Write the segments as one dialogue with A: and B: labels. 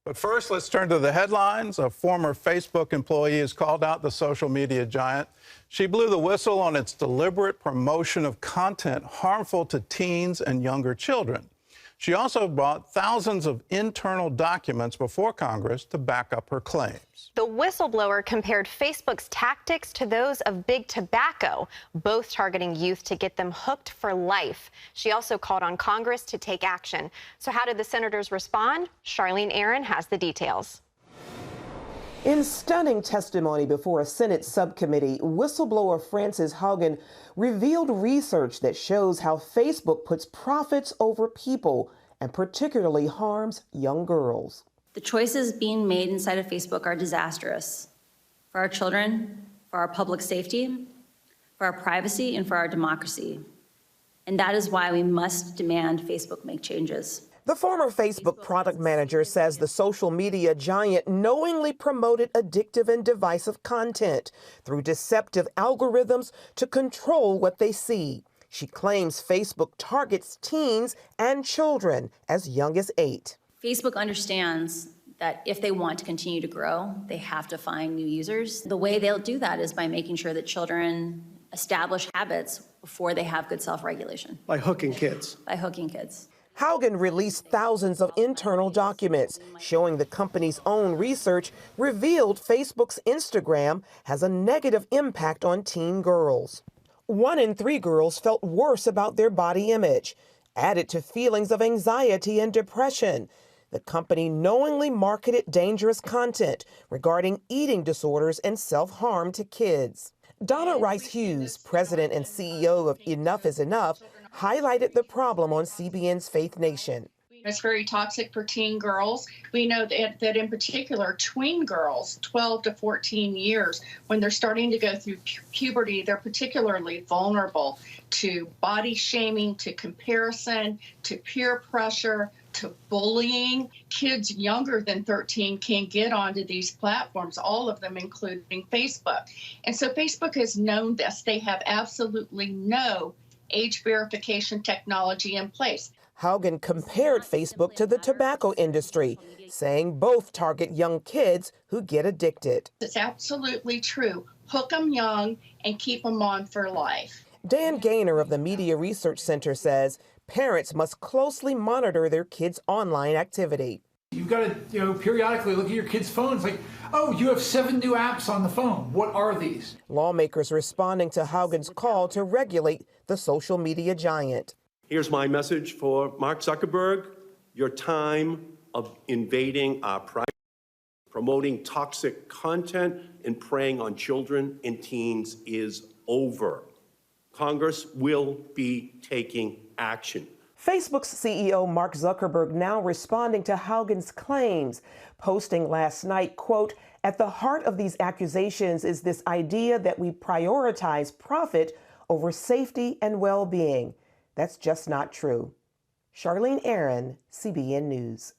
A: But first, let's turn to the headlines. A former Facebook employee has called out the social media giant. She blew the whistle on its deliberate promotion of content harmful to teens and younger children. She also brought thousands of internal documents before Congress to back up her claims.
B: The whistleblower compared Facebook's tactics to those of Big Tobacco, both targeting youth to get them hooked for life. She also called on Congress to take action. So how did the senators respond? Charlene Aaron has the details.
C: In stunning testimony before a Senate subcommittee, whistleblower Frances Haugen revealed research that shows how Facebook puts profits over people and particularly harms young girls.
D: The choices being made inside of Facebook are disastrous for our children, for our public safety, for our privacy, and for our democracy. And that is why we must demand Facebook make changes.
C: The former Facebook product manager says the social media giant knowingly promoted addictive and divisive content through deceptive algorithms to control what they see. She claims Facebook targets teens and children as young as 8.
D: Facebook understands that if they want to continue to grow, they have to find new users. The way they'll do that is by making sure that children establish habits before they have good self-regulation.
E: By hooking kids.
D: By hooking kids.
C: Haugen released thousands of internal documents showing the company's own research revealed Facebook's Instagram has a negative impact on teen girls. 1 in 3 girls felt worse about their body image, added to feelings of anxiety and depression. The company knowingly marketed dangerous content regarding eating disorders and self-harm to kids. Donna Rice Hughes, president and CEO of Enough is Enough, highlighted the problem on CBN's Faith Nation.
F: It's very toxic for teen girls. We know that in particular, tween girls, 12 to 14 years, when they're starting to go through puberty, they're particularly vulnerable to body shaming, to comparison, to peer pressure, to bullying. Kids younger than 13 can get onto these platforms, all of them including Facebook. And so Facebook has known this. They have absolutely no age verification technology in place.
C: Haugen compared Facebook to the tobacco industry, saying both target young kids who get addicted.
F: It's absolutely true. Hook them young and keep them on for life.
C: Dan Gaynor of the Media Research Center says parents must closely monitor their kids' online activity.
G: You've got to, periodically look at your kids' phones. Like, oh, you have 7 new apps on the phone. What are these?
C: Lawmakers responding to Haugen's call to regulate the social media giant.
H: Here's my message for Mark Zuckerberg. Your time of invading our privacy, promoting toxic content, and preying on children and teens is over. Congress will be taking action.
C: Facebook's CEO Mark Zuckerberg now responding to Haugen's claims, posting last night, quote, "At the heart of these accusations is this idea that we prioritize profit over safety and well-being. That's just not true." Charlene Aaron, CBN News.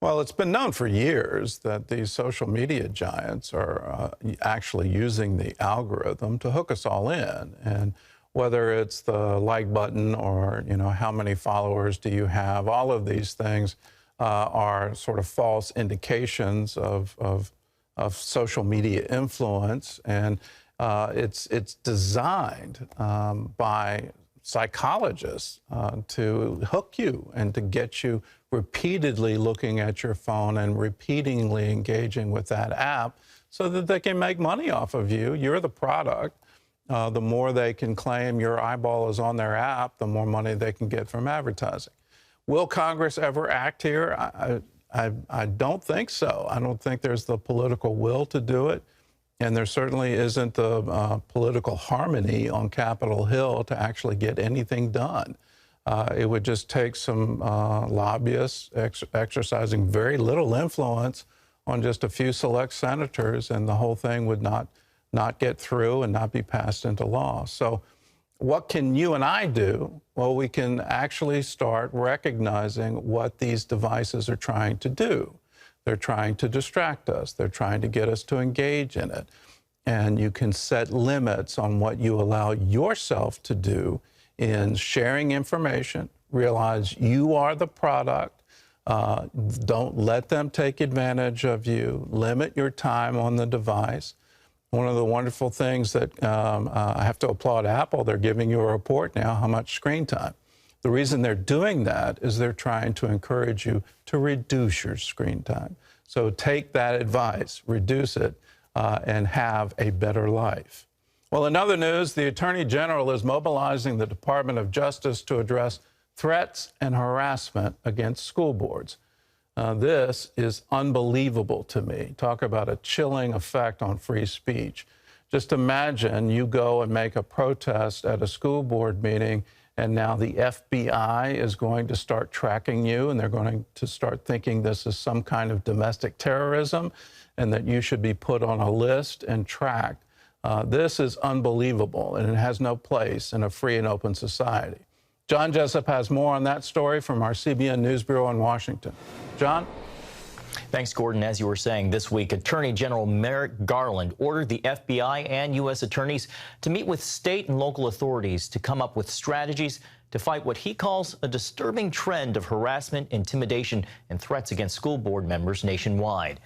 A: Well, it's been known for years that these social media giants are actually using the algorithm to hook us all in. And whether it's the like button or, how many followers do you have, all of these things are sort of false indications of social media influence. And it's designed by psychologists to hook you and to get you repeatedly looking at your phone and repeatedly engaging with that app so that they can make money off of you. You're the product. The more they can claim your eyeball is on their app, the more money they can get from advertising. Will Congress ever act here? I don't think so. I don't think there's the political will to do it. And there certainly isn't the political harmony on Capitol Hill to actually get anything done. It would just take some lobbyists exercising very little influence on just a few select senators, and the whole thing would not get through and not be passed into law. So what can you and I do? Well, we can actually start recognizing what these devices are trying to do. They're trying to distract us. They're trying to get us to engage in it. And you can set limits on what you allow yourself to do in sharing information. Realize you are the product. Don't let them take advantage of you. Limit your time on the device. One of the wonderful things that I have to applaud Apple, they're giving you a report now how much screen time. The reason they're doing that is they're trying to encourage you to reduce your screen time. So take that advice, reduce it, and have a better life. Well, in other news, the Attorney General is mobilizing the Department of Justice to address threats and harassment against school boards. This is unbelievable to me. Talk about a chilling effect on free speech. Just imagine you go and make a protest at a school board meeting, and now the FBI is going to start tracking you, and they're going to start thinking this is some kind of domestic terrorism and that you should be put on a list and tracked. This is unbelievable, and it has no place in a free and open society. John Jessup has more on that story from our CBN News Bureau in Washington. John?
E: Thanks, Gordon. As you were saying, this week, Attorney General Merrick Garland ordered the FBI and U.S. attorneys to meet with state and local authorities to come up with strategies to fight what he calls a disturbing trend of harassment, intimidation, and threats against school board members nationwide.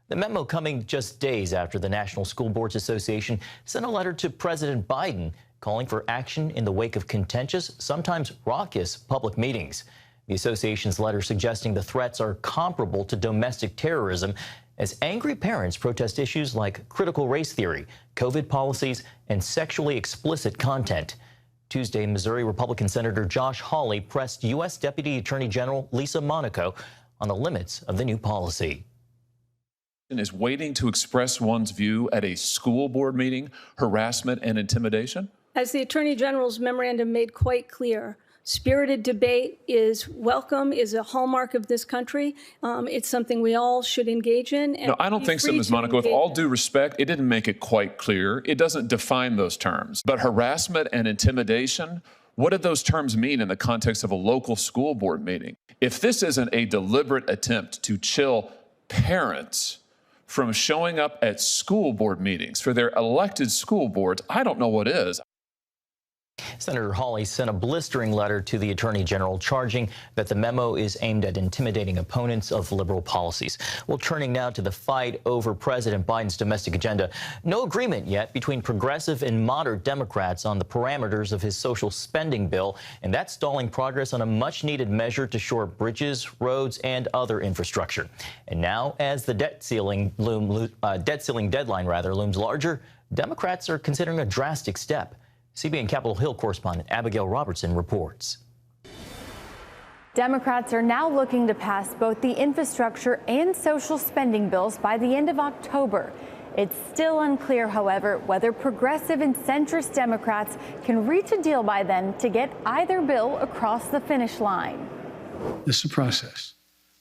E: The memo coming just days after the National School Boards Association sent a letter to President Biden calling for action in the wake of contentious, sometimes raucous public meetings. The association's letter suggesting the threats are comparable to domestic terrorism as angry parents protest issues like critical race theory, COVID policies, and sexually explicit content. Tuesday, Missouri Republican Senator Josh Hawley pressed U.S. Deputy Attorney General Lisa Monaco on the limits of the new policy.
I: Is waiting to express one's view at a school board meeting harassment and intimidation?
J: As the Attorney General's memorandum made quite clear, spirited debate is welcome, is a hallmark of this country. It's something we all should engage in. And
I: no, I don't think so, Ms. Monaco. With all due respect, it didn't make it quite clear. It doesn't define those terms. But harassment and intimidation, what do those terms mean in the context of a local school board meeting? If this isn't a deliberate attempt to chill parents from showing up at school board meetings for their elected school boards, I don't know what is.
E: Senator Hawley sent a blistering letter to the Attorney General charging that the memo is aimed at intimidating opponents of liberal policies. Well, turning now to the fight over President Biden's domestic agenda. No agreement yet between progressive and moderate Democrats on the parameters of his social spending bill, and that's stalling progress on a much-needed measure to shore up bridges, roads, and other infrastructure. And now, as the debt ceiling deadline looms larger, Democrats are considering a drastic step. CBN Capitol Hill correspondent Abigail Robertson reports.
K: Democrats are now looking to pass both the infrastructure and social spending bills by the end of October. It's still unclear, however, whether progressive and centrist Democrats can reach a deal by then to get either bill across the finish line.
L: This is a process.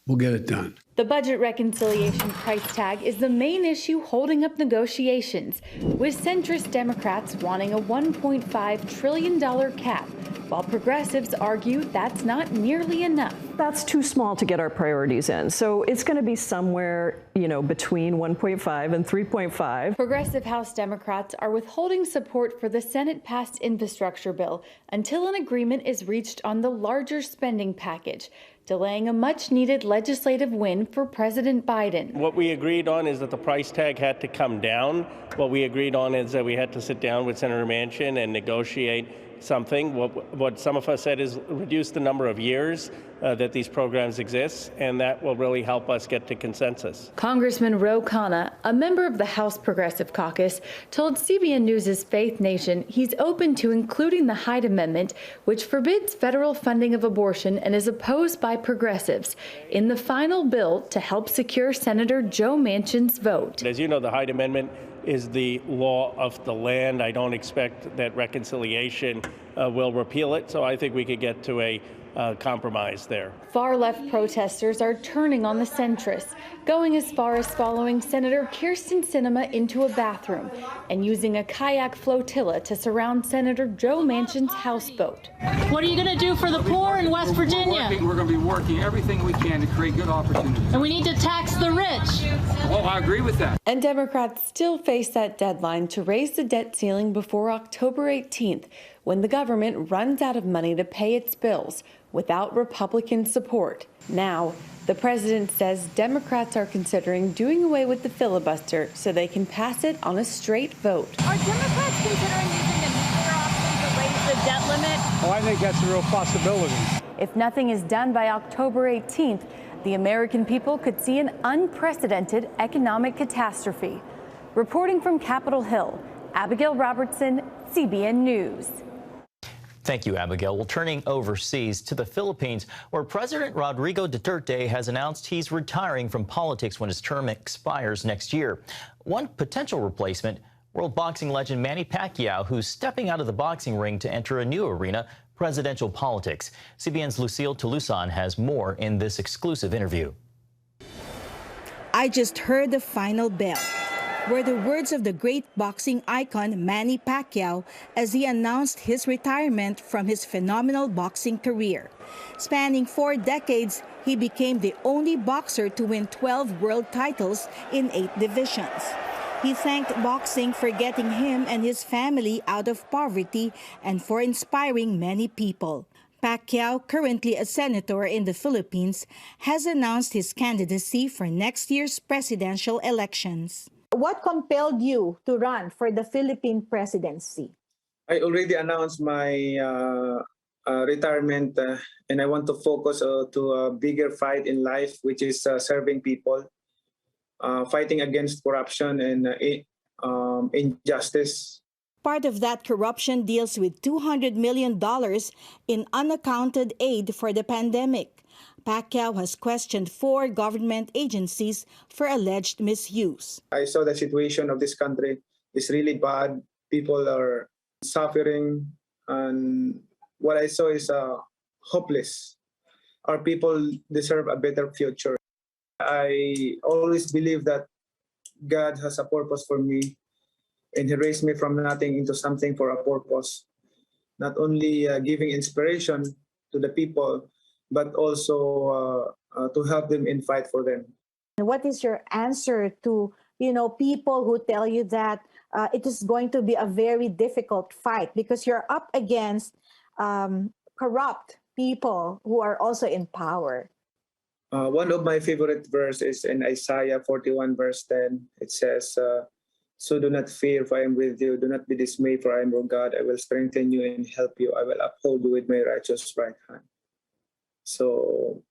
L: We'll get it done.
K: The budget reconciliation price tag is the main issue holding up negotiations, with centrist Democrats wanting a $1.5 trillion cap, while progressives argue that's not nearly enough.
M: That's too small to get our priorities in. So it's going to be somewhere, between 1.5 and 3.5.
K: Progressive House Democrats are withholding support for the Senate-passed infrastructure bill until an agreement is reached on the larger spending package, delaying a much-needed legislative win for President Biden.
N: What we agreed on is that the price tag had to come down. What we agreed on is that we had to sit down with Senator Manchin and negotiate something. What some of us said is reduce the number of years that these programs exist, and that will really help us get to consensus.
K: Congressman Ro Khanna, a member of the House Progressive Caucus, told CBN News' Faith Nation he's open to including the Hyde Amendment, which forbids federal funding of abortion and is opposed by progressives, in the final bill to help secure Senator Joe Manchin's vote.
N: As you know, the Hyde Amendment is the law of the land. I don't expect that reconciliation will repeal it, so I think we could get to a compromise there.
K: Far-left protesters are turning on the centrists, going as far as following Senator Kyrsten Sinema into a bathroom and using a kayak flotilla to surround Senator Joe Manchin's houseboat.
O: What are you going to do for the poor in West Virginia?
G: We're going to be working everything we can to create good opportunities.
O: And we need to tax the rich.
G: Well, I agree with that.
K: And Democrats still face that deadline to raise the debt ceiling before October 18th, when the government runs out of money to pay its bills, without Republican support. Now, the president says Democrats are considering doing away with the filibuster so they can pass it on a straight vote.
O: Are Democrats considering using the nuclear option to raise the debt limit?
L: Oh, I think that's a real possibility.
K: If nothing is done by October 18th, the American people could see an unprecedented economic catastrophe. Reporting from Capitol Hill, Abigail Robertson, CBN News.
E: Thank you, Abigail. Well, turning overseas to the Philippines, where President Rodrigo Duterte has announced he's retiring from politics when his term expires next year. One potential replacement, world boxing legend Manny Pacquiao, who's stepping out of the boxing ring to enter a new arena, presidential politics. CBN's Lucille Tolusan has more in this exclusive interview.
P: I just heard the final bell, were the words of the great boxing icon Manny Pacquiao as he announced his retirement from his phenomenal boxing career. Spanning 4 decades, he became the only boxer to win 12 world titles in 8 divisions. He thanked boxing for getting him and his family out of poverty and for inspiring many people. Pacquiao, currently a senator in the Philippines, has announced his candidacy for next year's presidential elections.
Q: What compelled you to run for the Philippine presidency?
R: I already announced my retirement and I want to focus to a bigger fight in life, which is serving people, fighting against corruption and injustice.
P: Part of that corruption deals with $200 million in unaccounted aid for the pandemic. Pacquiao has questioned 4 government agencies for alleged misuse.
R: I saw the situation of this country is really bad. People are suffering, and what I saw is hopeless. Our people deserve a better future. I always believe that God has a purpose for me, and He raised me from nothing into something for a purpose. Not only giving inspiration to the people, but also to help them and fight for them.
Q: What is your answer to, people who tell you that it is going to be a very difficult fight because you're up against corrupt people who are also in power?
R: One of my favorite verses is in Isaiah 41 verse 10. It says, so do not fear, for I am with you. Do not be dismayed, for I am your God. I will strengthen you and help you. I will uphold you with my righteous right hand. So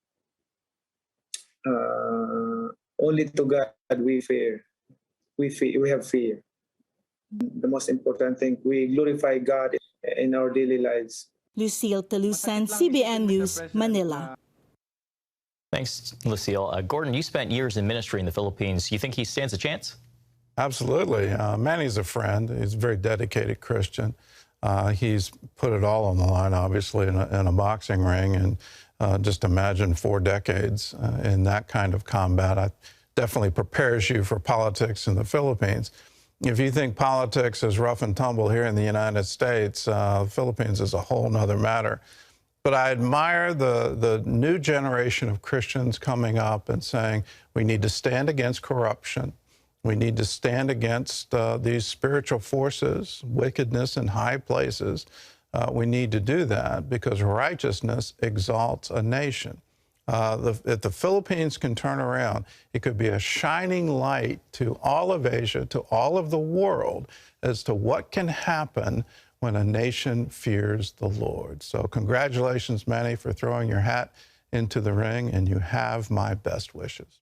R: only to God we fear. We have fear. The most important thing, we glorify God in our daily lives.
P: Lucille Tolusan, CBN News, Manila.
E: Thanks, Lucille. Gordon, you spent years in ministry in the Philippines. You think he stands a chance?
A: Absolutely. Manny's a friend. He's a very dedicated Christian. He's put it all on the line, obviously, in a boxing ring. And just imagine 4 decades in that kind of combat. It definitely prepares you for politics in the Philippines. If you think politics is rough and tumble here in the United States, the Philippines is a whole nother matter. But I admire the new generation of Christians coming up and saying we need to stand against corruption. We need to stand against these spiritual forces, wickedness in high places. We need to do that because righteousness exalts a nation. If the Philippines can turn around, it could be a shining light to all of Asia, to all of the world, as to what can happen when a nation fears the Lord. So congratulations, Manny, for throwing your hat into the ring, and you have my best wishes.